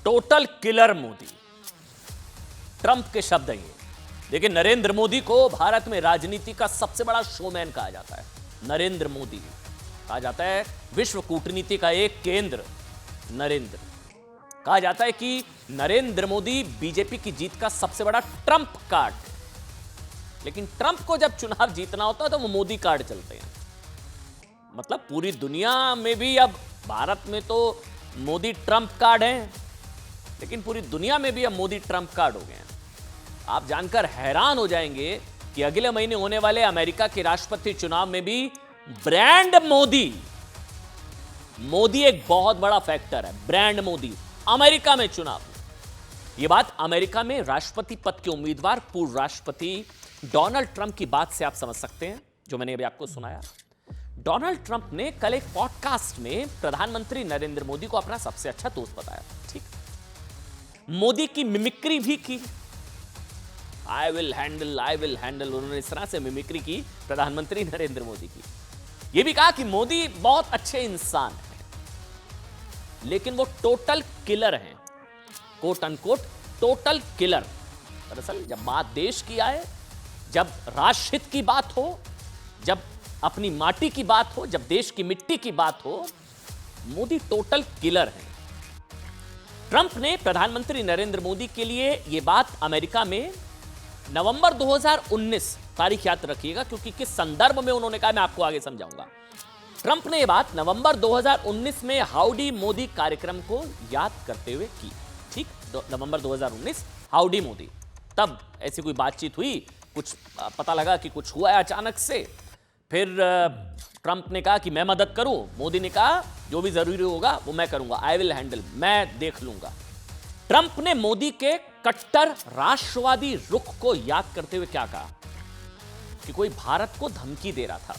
Total killer Modi, Trump के शब्द हैं ये। देखिए, नरेंद्र मोदी को भारत में राजनीति का सबसे बड़ा शोमैन कहा जाता है। नरेंद्र मोदी कहा जाता है विश्व कूटनीति का एक केंद्र। नरेंद्र कहा जाता है कि नरेंद्र मोदी बीजेपी की जीत का सबसे बड़ा ट्रंप कार्ड है। लेकिन ट्रंप को जब चुनाव जीतना होता है तो वो मोदी कार्ड चलते हैं। मतलब पूरी दुनिया में भी, अब भारत में तो मोदी ट्रंप कार्ड है, लेकिन पूरी दुनिया में भी अब मोदी ट्रंप कार्ड हो गए हैं। आप जानकर हैरान हो जाएंगे कि अगले महीने होने वाले अमेरिका के राष्ट्रपति चुनाव में भी ब्रांड मोदी एक बहुत बड़ा फैक्टर है। ब्रांड मोदी अमेरिका में चुनाव, यह बात अमेरिका में राष्ट्रपति पद के उम्मीदवार पूर्व राष्ट्रपति डोनाल्ड ट्रंप की बात से आप समझ सकते हैं, जो मैंने अभी आपको सुनाया। डोनाल्ड ट्रंप ने कल एक पॉडकास्ट में प्रधानमंत्री नरेंद्र मोदी को अपना सबसे अच्छा दोस्त बताया। ठीक, मोदी की मिमिक्री भी की। आई विल हैंडल, उन्होंने इस तरह से मिमिक्री की प्रधानमंत्री नरेंद्र मोदी की। यह भी कहा कि मोदी बहुत अच्छे इंसान हैं, लेकिन वो टोटल किलर हैं, कोट अनकोट टोटल किलर। दरअसल जब बात देश की आए, जब राष्ट्रहित की बात हो, जब अपनी माटी की बात हो, जब देश की मिट्टी की बात हो, मोदी टोटल किलर हैं। ट्रंप ने प्रधानमंत्री नरेंद्र मोदी के लिए यह बात अमेरिका में नवंबर 2019, तारीख याद रखिएगा क्योंकि किस संदर्भ में उन्होंने कहा मैं आपको आगे समझाऊंगा। ट्रंप ने यह बात नवंबर 2019 में हाउडी मोदी कार्यक्रम को याद करते हुए की। ठीक, नवंबर 2019 हाउडी मोदी, तब ऐसी कोई बातचीत हुई, कुछ पता लगा कि कुछ हुआ है अचानक से। फिर ट्रंप ने कहा कि मैं मदद करूं, मोदी ने कहा जो भी जरूरी होगा वो मैं करूंगा, आई विल हैंडल, मैं देख लूंगा। ट्रंप ने मोदी के कट्टर राष्ट्रवादी रुख को याद करते हुए क्या कहा कि कोई भारत को धमकी दे रहा था।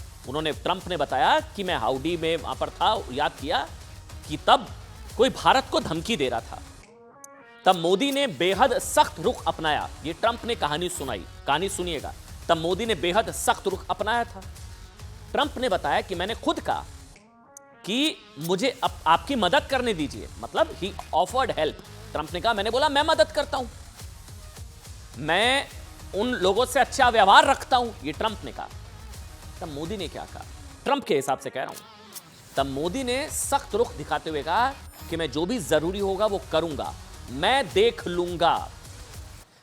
ट्रंप ने बताया कि मैं हाउडी में वहां पर था, याद किया कि तब कोई भारत को धमकी दे रहा था। तब मोदी ने बेहद सख्त रुख अपनाया। ये ट्रंप ने कहानी सुनाई, कहानी सुनिएगा। तब मोदी ने बेहद सख्त रुख अपनाया था। ट्रंप ने बताया कि मैंने खुद कहा कि मुझे आपकी मदद करने दीजिए, मतलब ही ऑफर्ड हेल्प। ट्रंप ने कहा, मैंने बोला मैं मदद करता हूं, मैं उन लोगों से अच्छा व्यवहार रखता हूं, ये ट्रंप ने कहा। तब मोदी ने क्या कहा, ट्रंप के हिसाब से कह रहा हूं, तब मोदी ने सख्त रुख दिखाते हुए कहा कि मैं जो भी जरूरी होगा वो करूंगा, मैं देख लूंगा।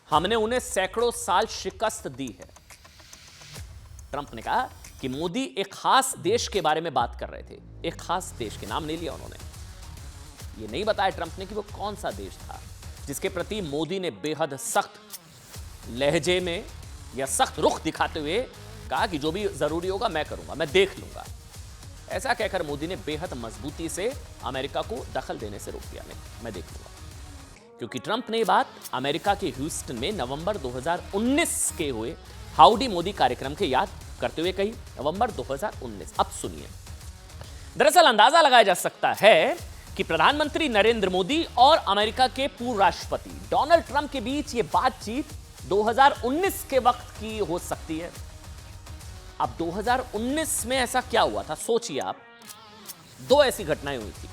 हमने उन्हें सैकड़ों साल शिकस्त दी है। ट्रंप ने कहा कि मोदी एक खास देश के बारे में बात कर रहे थे। एक खास देश के नाम नहीं लिया उन्होंने। यह नहीं बताया ट्रंप ने कि वो कौन सा देश था जिसके प्रति मोदी ने बेहद सख्त लहजे में या सख्त रुख दिखाते हुए कहा कि जो भी जरूरी होगा मैं करूंगा, मैं देख लूंगा। ऐसा कहकर मोदी ने बेहद मजबूती से अमेरिका को दखल देने से रोक दिया। नहीं, मैं देख लूंगा, क्योंकि ट्रंप ने यह बात अमेरिका के ह्यूस्टन में नवंबर 2019 के हुए हाउडी मोदी कार्यक्रम के याद करते हुए कही। नवंबर 2019। अब सुनिए, दरअसल अंदाजा लगाया जा सकता है कि प्रधानमंत्री नरेंद्र मोदी और अमेरिका के पूर्व राष्ट्रपति डोनाल्ड ट्रंप के बीच यह बातचीत 2019 के वक्त की हो सकती है। अब 2019 में ऐसा क्या हुआ था, सोचिए आप। दो ऐसी घटनाएं हुई थी,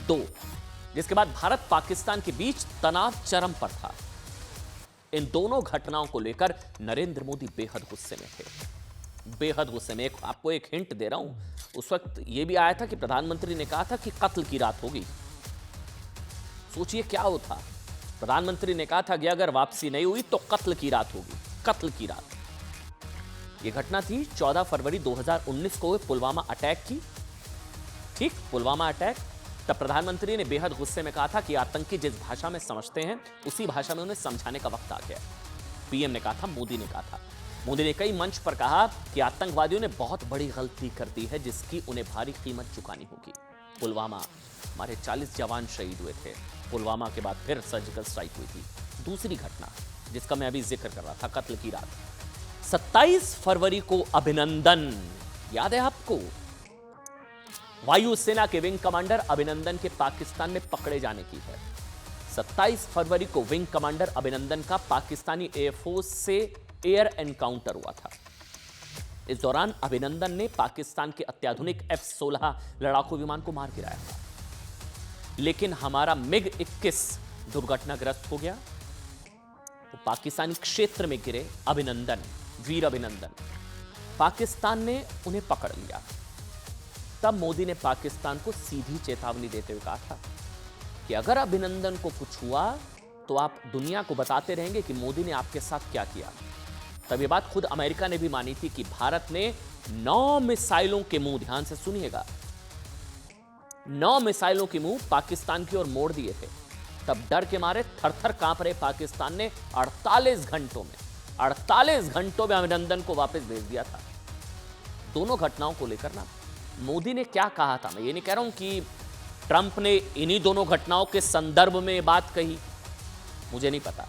दो, जिसके बाद भारत पाकिस्तान के बीच तनाव चरम पर था। इन दोनों घटनाओं को लेकर नरेंद्र मोदी बेहद गुस्से में थे, बेहद गुस्से में। आपको एक हिंट दे रहा हूं, उस वक्त यह भी आया था कि प्रधानमंत्री ने कहा था कि कत्ल की रात होगी। सोचिए क्या हो था, प्रधानमंत्री ने कहा था कि अगर वापसी नहीं हुई तो कत्ल की रात होगी, कत्ल की रात। यह घटना थी 14 फरवरी 2019 को हुए पुलवामा अटैक की। ठीक, पुलवामा अटैक। तब प्रधानमंत्री ने बेहद गुस्से में कहा था कि आतंकी जिस भाषा में समझते हैं उसी भाषा में उन्हें समझाने का वक्त आ गया। पीएम ने कहा था, मोदी ने कहा था। मोदी ने कई मंच पर कहा कि आतंकवादियों ने बहुत बड़ी गलती कर दी है जिसकी उन्हें भारी कीमत चुकानी होगी। पुलवामा, हमारे 40 जवान शहीद हुए थे। पुलवामा के बाद फिर सर्जिकल स्ट्राइक हुई थी। दूसरी घटना जिसका मैं अभी जिक्र कर रहा था, कत्ल की रात, 27 फरवरी को अभिनंदन, याद है आपको? वायुसेना के विंग कमांडर अभिनंदन के पाकिस्तान में पकड़े जाने की है। 27 फरवरी को विंग कमांडर अभिनंदन का पाकिस्तानी एयरफोर्स से एयर एनकाउंटर हुआ था। इस दौरान अभिनंदन ने पाकिस्तान के अत्याधुनिक F-16 लड़ाकू विमान को मार गिराया था। लेकिन हमारा मिग 21 दुर्घटनाग्रस्त हो गया। वो पाकिस्तानी क्षेत्र में गिरे। अभिनंदन, वीर अभिनंदन। पाकिस्तान ने उन्हें पकड़ लिया। तब मोदी ने पाकिस्तान को सीधी चेतावनी देते हुए कहा था कि अगर अभिनंदन को कुछ हुआ तो आप दुनिया को बताते रहेंगे कि मोदी ने आपके साथ क्या किया। तब ये बात खुद अमेरिका ने भी मानी थी कि भारत ने 9 मिसाइलों के मुंह, ध्यान से सुनिएगा, 9 मिसाइलों के मुंह पाकिस्तान की ओर मोड़ दिए थे। तब डर के मारे थर-थर कांप रहे पाकिस्तान ने 48 घंटों में अभिनंदन को वापस भेज दिया था। दोनों घटनाओं को लेकर ना मोदी ने क्या कहा था, मैं ये नहीं कह रहा हूं कि ट्रंप ने इन्हीं दोनों घटनाओं के संदर्भ में बात कही, मुझे नहीं पता,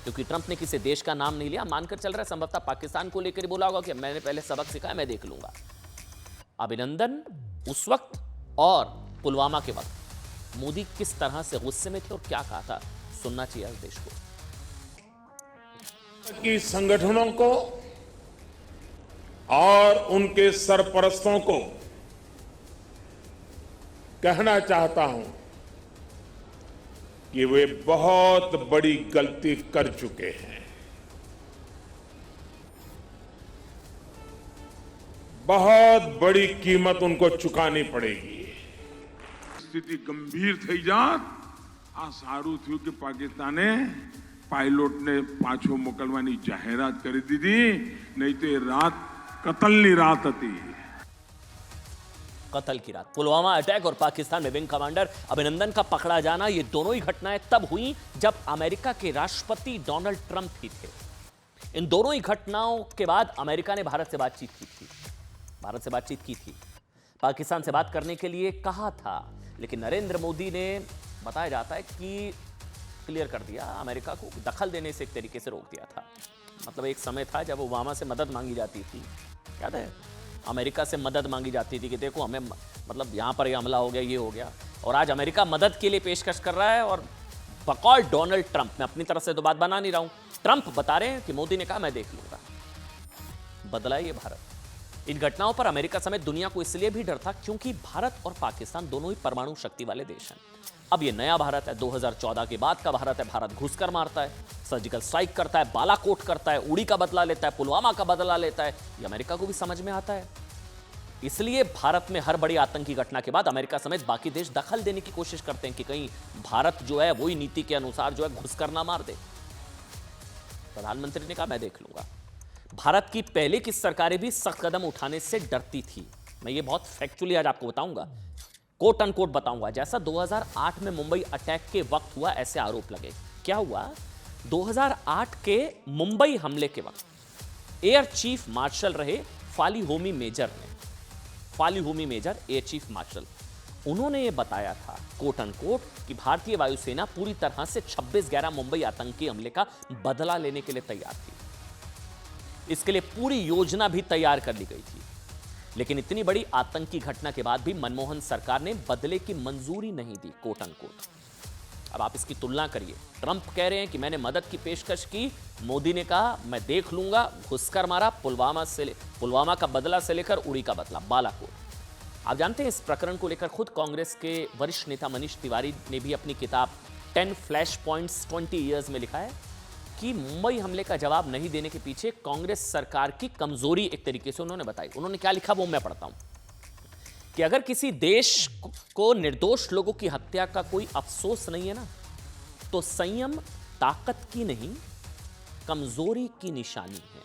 क्योंकि ट्रंप ने किसी देश का नाम नहीं लिया। मानकर चल रहा है संभवतः पाकिस्तान को लेकर ही बोला होगा कि मैंने पहले सबक सिखाया, मैं देख लूंगा। अभिनंदन उस वक्त और पुलवामा के वक्त मोदी किस तरह से गुस्से में थे और क्या कहा था, सुनना चाहिए इस देश को। कि संगठनों को और उनके सरपरस्तों को कहना चाहता हूं कि वे बहुत बड़ी गलती कर चुके हैं। बहुत बड़ी कीमत उनको चुकानी पड़ेगी। સ્થિતિ ગંભીર થઈ જાત આ સારું થયું કે પાકિસ્તાને પાયલોટને પાછો મોકલવાની જાહેરાત કરી દીધી, નહીં તો એ રાત કતલની રાત હતી। कत्ल की रात, पुलवामा अटैक और पाकिस्तान में विंग कमांडर अभिनंदन का पकड़ा जाना, ये दोनों ही घटनाएं तब हुई जब अमेरिका के राष्ट्रपति डोनाल्ड ट्रंप ही थे। इन दोनों ही घटनाओं के बाद अमेरिका ने भारत से बातचीत की थी, पाकिस्तान से बात करने के लिए कहा था, लेकिन नरेंद्र मोदी ने, बताया जाता है कि क्लियर कर दिया, अमेरिका को दखल देने से एक तरीके से रोक दिया था। मतलब एक समय था जब ओबामा से मदद मांगी जाती थी, याद है, अमेरिका से मदद मांगी जाती थी कि देखो हमें, मतलब यहां पर ये हमला हो गया, ये हो गया, और आज अमेरिका मदद के लिए पेशकश कर रहा है। और बकौल डोनाल्ड ट्रंप, मैं अपनी तरफ से तो बात बना नहीं रहा हूं, ट्रंप बता रहे हैं कि मोदी ने कहा मैं देख लूंगा। बदला ये भारत। इन घटनाओं पर अमेरिका समेत दुनिया को इसलिए भी डर था क्योंकि भारत और पाकिस्तान दोनों ही परमाणु शक्ति वाले देश हैं। अब ये नया भारत है, 2014 के बाद का भारत है। भारत घुसकर मारता है, सर्जिकल स्ट्राइक करता है, बालाकोट करता है, उड़ी का बदला लेता है, पुलवामा का बदला लेता है। ये अमेरिका को भी समझ में आता है। इसलिए भारत में हर बड़ी आतंकी घटना के बाद अमेरिका समेत बाकी देश दखल देने की कोशिश करते हैं कि कहीं भारत जो है वही नीति के अनुसार जो है घुसकर ना मार दे। प्रधानमंत्री ने कहा मैं देख लूंगा। भारत की पहले की सरकारें भी सख्त कदम उठाने से डरती थी। मैं ये बहुत फैक्चुअली आज आपको बताऊंगा, कोट अनकोट बताऊंगा। जैसा 2008 में मुंबई अटैक के वक्त हुआ, ऐसे आरोप लगे। क्या हुआ? 2008 के मुंबई हमले के वक्त एयर चीफ मार्शल रहे Fali Homi Major air chief marshal, उन्होंने ये बताया था कोट अनकोट कि भारतीय वायुसेना पूरी तरह से 26/11 मुंबई आतंकी हमले का बदला लेने के लिए तैयार थी। इसके लिए पूरी योजना भी तैयार कर ली गई थी। लेकिन इतनी बड़ी आतंकी घटना के बाद भी मनमोहन सरकार ने बदले की मंजूरी नहीं दी, कोट अनकोट। अब आप इसकी तुलना करिए, ट्रंप कह रहे हैं कि मैंने मदद की पेशकश की, मोदी ने कहा मैं देख लूंगा, घुसकर मारा, पुलवामा का बदला से लेकर उड़ी का बदला, बालाकोट। आप जानते हैं इस प्रकरण को लेकर खुद कांग्रेस के वरिष्ठ नेता मनीष तिवारी ने भी अपनी किताब 10 फ्लैश पॉइंट्स 20 ईयर्स में लिखा है कि मुंबई हमले का जवाब नहीं देने के पीछे कांग्रेस सरकार की कमजोरी एक तरीके से उन्होंने बताई। उन्होंने क्या लिखा वो मैं पढ़ता हूं कि अगर किसी देश को निर्दोष लोगों की हत्या का कोई अफसोस नहीं है ना, तो संयम ताकत की नहीं कमजोरी की निशानी है।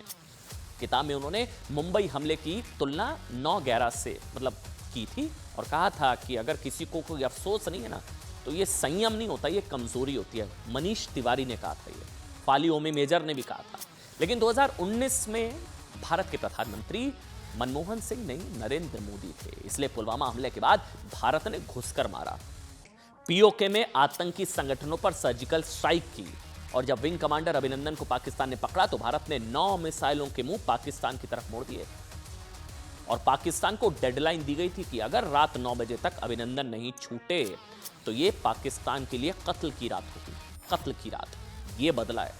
किताब में उन्होंने मुंबई हमले की तुलना 9/11 से मतलब की थी और कहा था कि अगर किसी को कोई अफसोस नहीं है ना, तो ये संयम नहीं होता, ये कमजोरी होती है। मनीष तिवारी ने कहा था, ये फाली होमी मेजर ने भी कहा था। लेकिन 2019 में भारत के प्रधानमंत्री मनमोहन सिंह नहीं, नरेंद्र मोदी थे। इसलिए पुलवामा हमले के बाद भारत ने घुसकर मारा, पीओके में आतंकी संगठनों पर सर्जिकल स्ट्राइक की, और जब विंग कमांडर अभिनंदन को पाकिस्तान ने पकड़ा तो भारत ने 9 मिसाइलों के मुंह पाकिस्तान की तरफ मोड़ दिए। और पाकिस्तान को डेडलाइन दी गई थी कि अगर रात 9 बजे तक अभिनंदन नहीं छूटे तो ये पाकिस्तान के लिए कत्ल की रात होगी। कत्ल की रात, ये बदला है।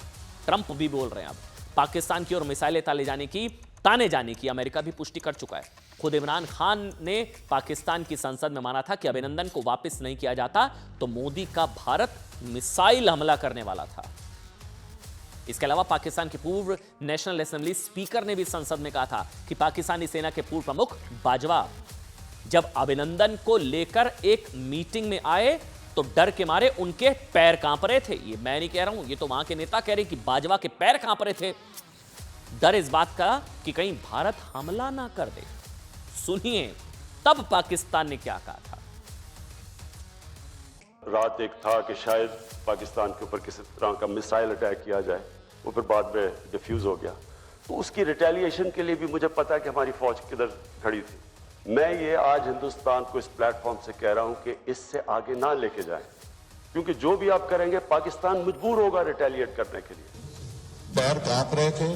ट्रंप भी बोल रहे हैं अब पाकिस्तान की ओर मिसाइलें ताने जाने की अमेरिका भी पुष्टि कर चुका है। खुद इमरान खान ने पाकिस्तान की संसद में माना था कि अभिनंदन को वापस नहीं किया जाता तो मोदी का भारत मिसाइल हमला करने वाला था। इसके अलावा पाकिस्तान के पूर्व नेशनल असेंबली स्पीकर ने भी संसद में कहा था कि पाकिस्तानी सेना के पूर्व प्रमुख बाजवा जब अभिनंदन को लेकर एक मीटिंग में आए तो डर के मारे उनके पैर कांप रहे थे। ये मैं नहीं कह रहा हूं, ये तो वहां के नेता कह रहे कि बाजवा के पैर कांप रहे थे, डर इस बात का कि कहीं भारत हमला ना कर दे। सुनिए तब पाकिस्तान ने क्या कहा था। रात एक था कि शायद पाकिस्तान के ऊपर किसी तरह का मिसाइल अटैक किया जाए, वो फिर बाद में डिफ्यूज हो गया। तो उसकी रिटेलिएशन के लिए भी मुझे पता है कि हमारी फौज किधर खड़ी थी। मैं ये आज हिंदुस्तान को इस प्लेटफॉर्म से कह रहा हूं कि इससे आगे ना लेके जाएं, क्योंकि जो भी आप करेंगे पाकिस्तान मजबूर होगा रिटेलिएट करने के लिए। पैर कांप रहे थे,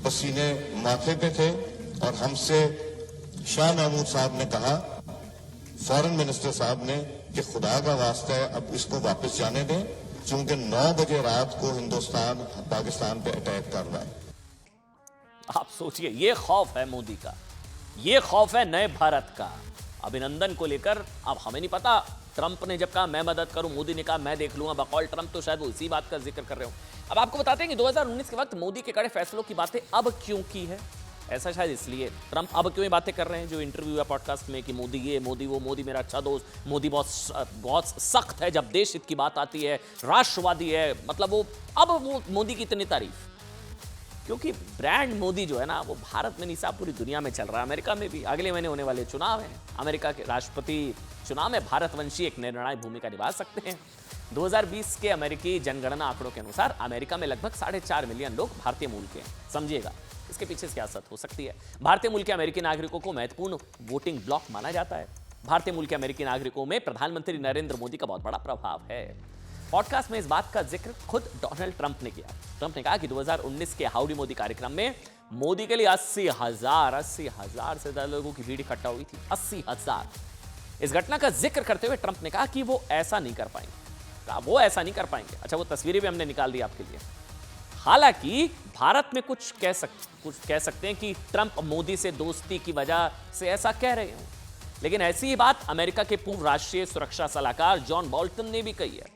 पसीने माथे पे थे और हमसे शाह महमूद साहब ने कहा, फॉरेन मिनिस्टर साहब ने, कि खुदा का वास्ता है अब इसको वापस जाने दें, क्योंकि 9 बजे रात को हिंदुस्तान पाकिस्तान पे अटैक कर रहा है। आप सोचिए, ये खौफ है मोदी का, ये खौफ है नए भारत का। अभिनंदन को लेकर अब हमें नहीं पता, ट्रंप ने जब कहा मैं मदद करूं, मोदी ने कहा मैं देख लूंगा, बकौल ट्रंप तो शायद वो इसी बात का जिक्र कर रहे हो। अब आपको बताते हैं कि 2019 के वक्त मोदी के कड़े फैसलों की बातें अब क्यों की है। ऐसा शायद इसलिए ट्रंप अब क्यों ये बातें कर रहे हैं, जो इंटरव्यू या पॉडकास्ट में कि मोदी ये, मोदी वो, मोदी मेरा अच्छा दोस्त, मोदी बहुत सख्त है जब देश हित की बात आती है, राष्ट्रवादी है, मतलब वो अब वो मोदी की इतनी तारीफ, क्योंकि ब्रांड मोदी जो है ना वो भारत में नहीं साहब पूरी दुनिया में चल रहा है। अमेरिका में भी अगले महीने होने वाले चुनाव हैं, अमेरिका के राष्ट्रपति चुनाव में भारतवंशी एक निर्णायक भूमिका निभा सकते हैं। 2020 के अमेरिकी जनगणना आंकड़ों के अनुसार अमेरिका में लगभग 4.5 मिलियन लोग भारतीय मूल के हैं। समझिएगा इसके पीछे सियासत हो सकती है। भारतीय मूल के अमेरिकी नागरिकों को महत्वपूर्ण वोटिंग ब्लॉक माना जाता है। भारतीय मूल के अमेरिकी नागरिकों में प्रधानमंत्री नरेंद्र मोदी का बहुत बड़ा प्रभाव है। पॉडकास्ट में इस बात का जिक्र खुद डोनाल्ड ट्रंप ने किया। ट्रंप ने कहा कि 2019 के हाउडी मोदी कार्यक्रम में मोदी के लिए 80,000 से ज्यादा लोगों की भीड़ इकट्ठा हुई थी। 80,000। इस घटना का जिक्र करते हुए ट्रंप ने कहा कि वो ऐसा नहीं कर पाएंगे। अच्छा, वो तस्वीरें भी हमने निकाल दी आपके लिए। हालांकि भारत में कुछ कह सकते हैं कि ट्रंप मोदी से दोस्ती की वजह से ऐसा कह रहे हो, लेकिन ऐसी ही बात अमेरिका के पूर्व राष्ट्रीय सुरक्षा सलाहकार जॉन बोल्टन ने भी कही है।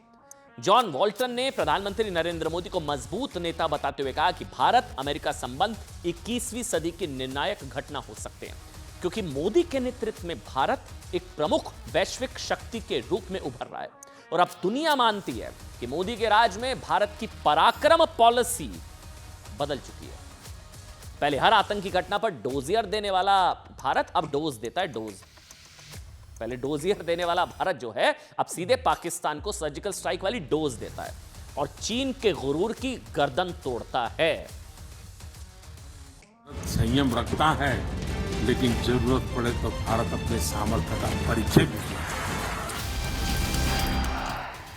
जॉन बोल्टन ने प्रधानमंत्री नरेंद्र मोदी को मजबूत नेता बताते हुए कहा कि भारत अमेरिका संबंध 21वीं सदी की निर्णायक घटना हो सकते हैं, क्योंकि मोदी के नेतृत्व में भारत एक प्रमुख वैश्विक शक्ति के रूप में उभर रहा है और अब दुनिया मानती है कि मोदी के राज में भारत की पराक्रम पॉलिसी बदल चुकी है। पहले हर आतंकी घटना पर डोजियर देने वाला भारत अब डोज देता है, डोज। पहले डोजियर देने वाला भारत जो है अब सीधे पाकिस्तान को सर्जिकल स्ट्राइक वाली डोज देता है और चीन के गुरूर की गर्दन तोड़ता है। संयम रखता है, लेकिन जरूरत पड़े तो भारत अपने सामर्थ्य का परिचय भी देता है।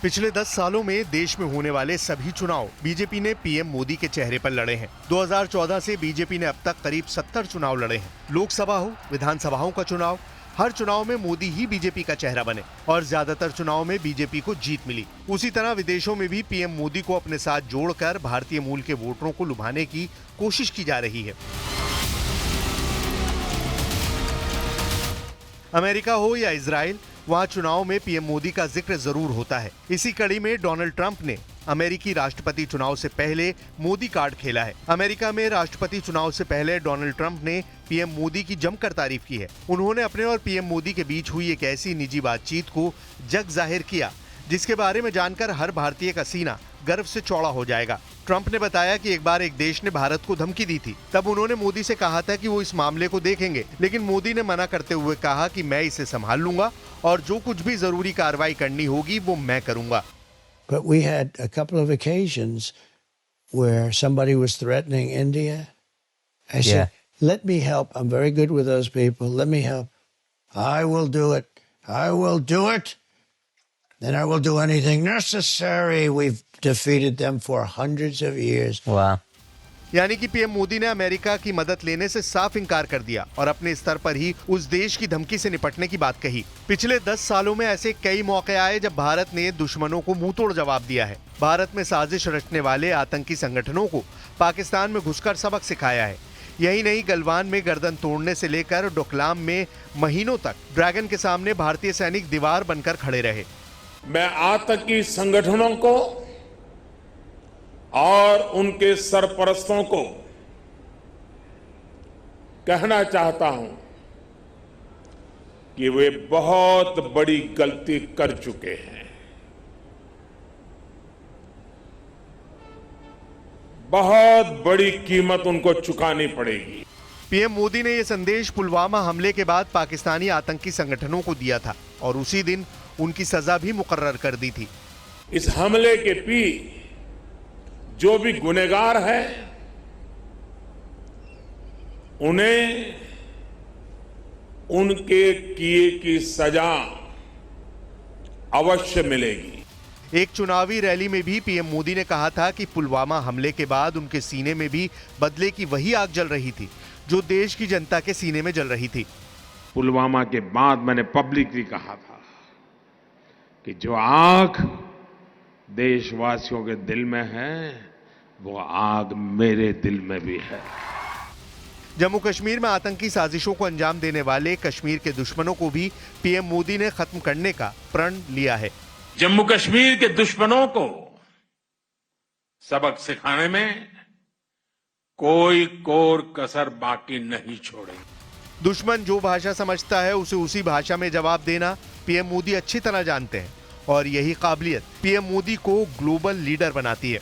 पिछले 10 सालों में देश में होने वाले सभी चुनाव बीजेपी ने पीएम मोदी के चेहरे पर लड़े हैं। 2014 से बीजेपी ने अब तक करीब 70 चुनाव लड़े हैं। लोकसभा हो, विधानसभाओं का चुनाव, हर चुनाव में मोदी ही बीजेपी का चेहरा बने और ज्यादातर चुनाव में बीजेपी को जीत मिली। उसी तरह विदेशों में भी पीएम मोदी को अपने साथ जोड़कर भारतीय मूल के वोटरों को लुभाने की कोशिश की जा रही है। अमेरिका हो या इजराइल, वहां चुनाव में पीएम मोदी का जिक्र जरूर होता है। इसी कड़ी में डोनाल्ड ट्रंप ने अमेरिकी राष्ट्रपति चुनाव से पहले मोदी कार्ड खेला है। अमेरिका में राष्ट्रपति चुनाव से पहले डोनाल्ड ट्रंप ने पीएम मोदी की जमकर तारीफ की है। उन्होंने अपने और पीएम मोदी के बीच हुई एक ऐसी निजी बातचीत को जग जाहिर किया जिसके बारे में जानकर हर भारतीय का सीना गर्व से चौड़ा हो जाएगा। ट्रंप ने बताया कि एक बार एक देश ने भारत को धमकी दी थी। तब उन्होंने मोदी से कहा था कि वो इस मामले को देखेंगे, लेकिन मोदी ने मना करते हुए कहा कि मैं इसे संभाल लूंगा और जो कुछ भी जरूरी कार्रवाई करनी होगी वो मैं करूंगा। But we had a couple of occasions where somebody was threatening India. I said, let me help. I'm very good with those people. Let me help. I will do it. I will do it. Then I will do anything necessary. We've defeated them for hundreds of years. Wow. यानी कि PM Modi ने America की मदद लेने से साफ इनकार कर दिया और अपने स्तर पर ही उस देश की धमकी से निपटने की बात कही। पिछले 10 सालों में ऐसे कई मौके आए जब भारत ने दुश्मनों को मुंहतोड़ जवाब दिया है। भारत में साजिश रचने वाले आतंकी संगठनों को पाकिस्तान में घुसकर सबक सिखाया है। यही नहीं, गलवान में गर्दन तोड़ने से लेकर डोकलाम में महीनों तक ड्रैगन के सामने भारतीय सैनिक दीवार बनकर खड़े रहे। मैं आतंकी संगठनों को और उनके सरपरस्तों को कहना चाहता हूं कि वे बहुत बड़ी गलती कर चुके हैं। बहुत बड़ी कीमत उनको चुकानी पड़ेगी। पीएम मोदी ने यह संदेश पुलवामा हमले के बाद पाकिस्तानी आतंकी संगठनों को दिया था और उसी दिन उनकी सजा भी मुकर्रर कर दी थी। इस हमले के पीछे जो भी गुनहगार है उन्हें उनके किए की सजा अवश्य मिलेगी। एक चुनावी रैली में भी पीएम मोदी ने कहा था कि पुलवामा हमले के बाद उनके सीने में भी बदले की वही आग जल रही थी जो देश की जनता के सीने में जल रही थी। पुलवामा के बाद मैंने पब्लिकली कहा था कि जो आग देशवासियों के दिल में है वो आग मेरे दिल में भी है। जम्मू कश्मीर में आतंकी साजिशों को अंजाम देने वाले कश्मीर के दुश्मनों को भी पीएम मोदी ने खत्म करने का प्रण लिया है। जम्मू कश्मीर के दुश्मनों को सबक सिखाने में कोई कोर कसर बाकी नहीं छोड़ेंगे। दुश्मन जो भाषा समझता है उसे उसी भाषा में जवाब देना पीएम मोदी अच्छी तरह जानते हैं और यही काबिलियत पीएम मोदी को ग्लोबल लीडर बनाती है।